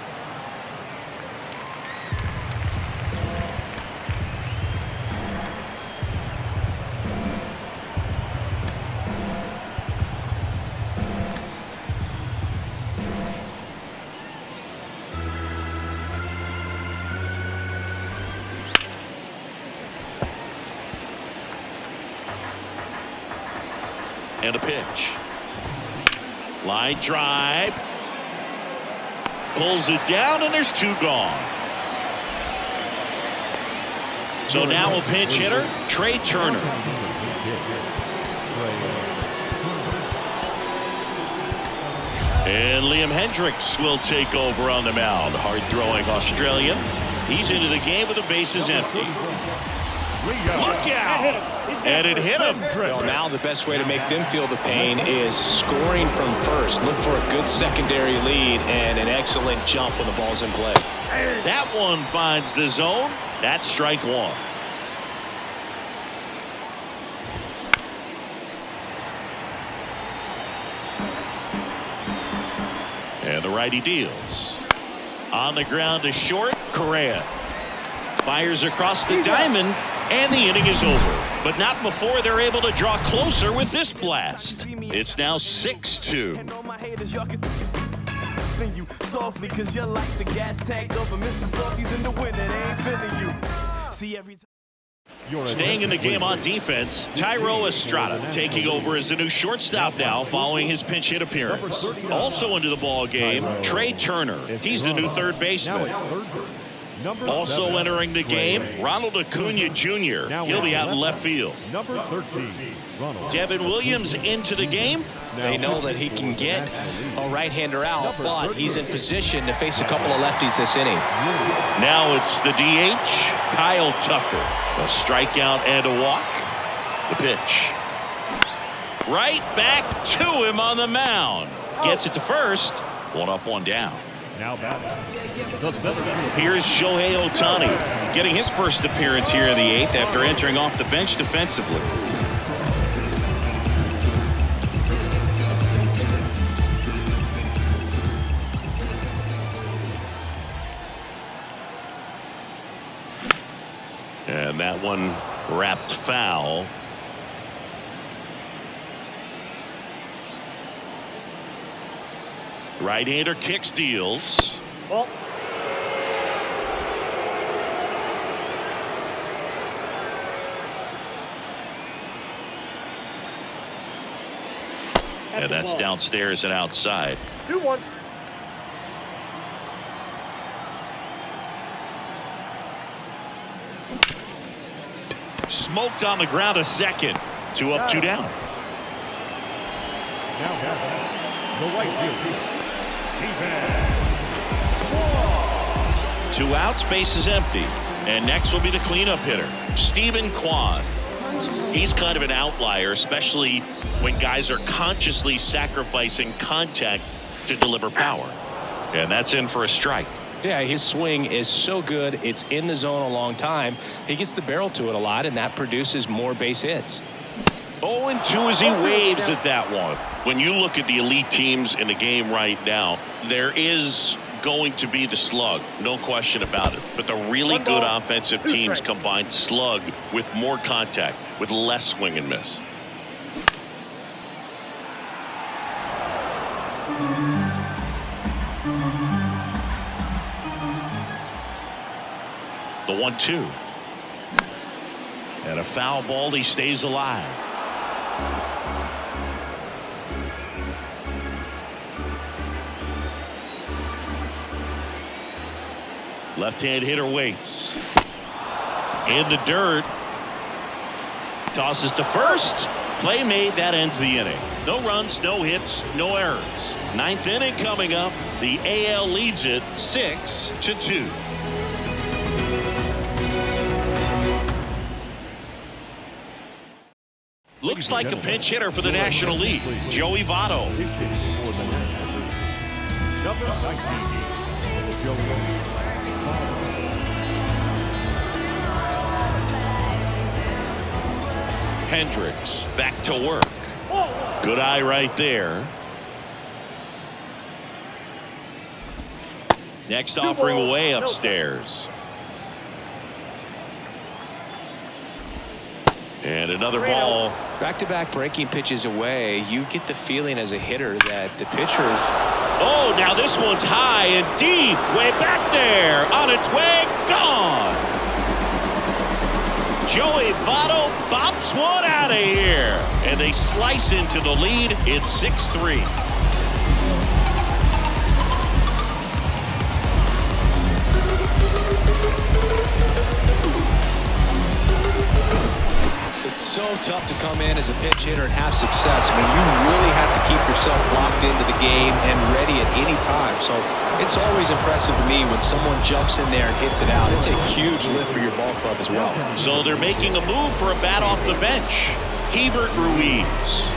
And a pitch. Line drive. Pulls it down, and there's 2 gone. So now a pinch hitter, Trey Turner. And Liam Hendriks will take over on the mound. Hard-throwing Australian. He's into the game with the bases empty. Look out! And it hit him. Well, now the best way to make them feel the pain is scoring from first. Look for a good secondary lead and an excellent jump when the ball's in play. That one finds the zone. That's strike 1. And the righty deals. On the ground to short, Correa. Fires across the diamond, and the inning is over. But not before they're able to draw closer with this blast. It's now 6-2. You softly cause you're like the gas tank over Mr. Softies in the winter. They ain't feeling you. See every time. Staying in the game on defense, Thairo Estrada taking over as the new shortstop now following his pinch hit appearance. Also into the ball game, Trey Turner. He's the new third baseman. Also entering the game, Ronald Acuna Jr. He'll be out in left field. Number 13, Ronald. Devin Williams into the game. They know that he can get a right-hander out, but he's in position to face a couple of lefties this inning. Now it's the DH, Kyle Tucker. A strikeout and a walk. The pitch. Right back to him on the mound. Gets it to first. 1 up, 1 down. Now batting the center field. Here's Shohei Ohtani getting his first appearance here in the 8th after entering off the bench defensively. And that one wrapped foul. Right-hander kicks, deals. Well, And that's downstairs and outside. 2-1. Smoked on the ground a second. 2 up, 2 down. Now batting the right field. Steven. 2 outs, base is empty. And next will be the cleanup hitter, Stephen Kwan. He's kind of an outlier, especially when guys are consciously sacrificing contact to deliver power. And that's in for a strike. Yeah, his swing is so good. It's in the zone a long time. He gets the barrel to it a lot, and that produces more base hits. 0-2 as he waves at that one. When you look at the elite teams in the game right now, there is going to be the slug, no question about it. But the really good offensive teams combine slug with more contact, with less swing and miss. The 1-2. And a foul ball. He stays alive. Left-hand hitter waits. In the dirt. Tosses to first. Play made. That ends the inning. No runs, no hits, no errors. Ninth inning coming up. The AL leads it 6-2. Looks like a pinch hitter for the National League. Joey Votto. Number 19, Joey. Hendricks back to work. Good eye right there. Next offering away upstairs. And another ball. Back-to-back breaking pitches away, you get the feeling as a hitter that the pitchers. Oh, now this one's high and deep. Way back there. On its way. Gone. Joey Votto bops one out of here. And they slice into the lead. It's 6-3. It's so tough to come in as a pinch hitter and have success. I mean, you really have to keep yourself locked into the game and ready at any time. So it's always impressive to me when someone jumps in there and hits it out. It's a huge lift for your ball club as well. So they're making a move for a bat off the bench. Hebert Ruiz.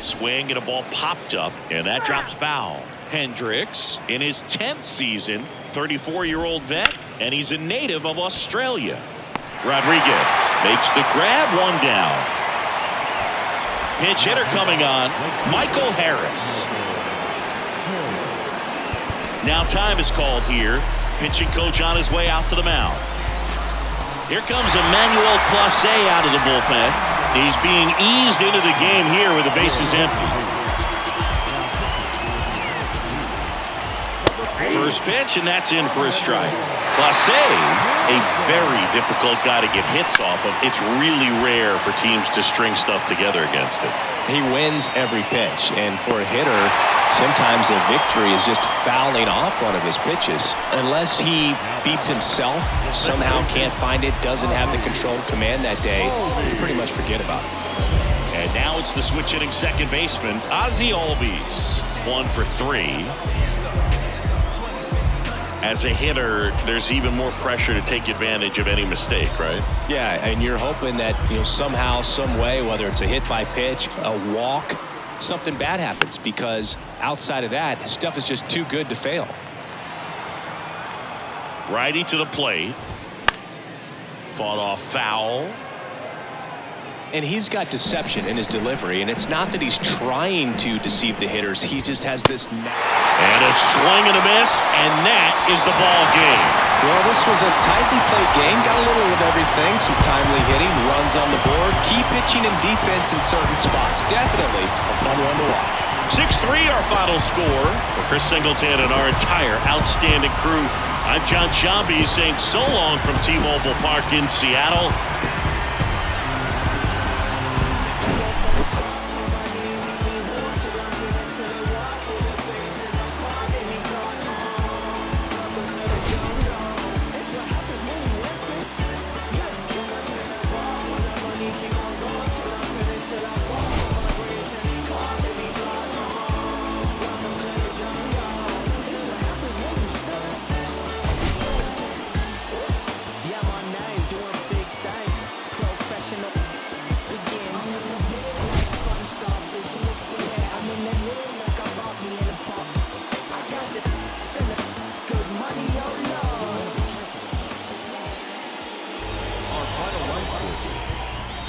Swing and a ball popped up, and that drops foul. Hendricks in his 10th season, 34-year-old vet, and he's a native of Australia. Rodriguez makes the grab, one down. Pinch hitter coming on, Michael Harris. Now time is called here. Pitching coach on his way out to the mound. Here comes Emmanuel Clase out of the bullpen. He's being eased into the game here with the bases empty. First pitch, and that's in for a strike. Clase, a very difficult guy to get hits off of. It's really rare for teams to string stuff together against him. He wins every pitch, and for a hitter, sometimes a victory is just fouling off one of his pitches. Unless he beats himself, somehow can't find it, doesn't have the controlled command that day, you pretty much forget about it. And now it's the switch hitting second baseman, Ozzie Albies. 1 for 3. As a hitter, there's even more pressure to take advantage of any mistake, right? Yeah, and you're hoping that, somehow, some way, whether it's a hit by pitch, a walk, something bad happens, because outside of that, his stuff is just too good to fail. Righty to the plate. Fought off foul. And he's got deception in his delivery, and it's not that he's trying to deceive the hitters. He just has this. And a swing and a miss, and that is the ball game. Well, this was a tightly played game. Got a little of everything. Some timely hitting, runs on the board, key pitching and defense in certain spots. Definitely a fun one to watch. 6-3 our final score. For Chris Singleton and our entire outstanding crew, I'm John Shambi saying so long from T-Mobile Park in Seattle.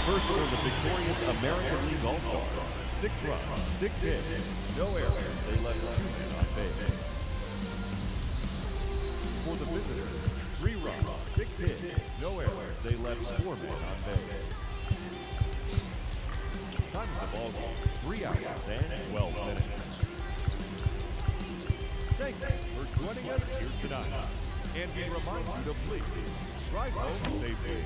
First for the victorious American League All-Star. 6 runs, 6 hits, no errors. They left 2 men on base. For the visitors, 3 runs, 6 hits, no errors. They left 4 men on base. Time of the ball game, 3 hours and 12 minutes. Thanks for joining us here tonight. And we remind you to please drive home safely.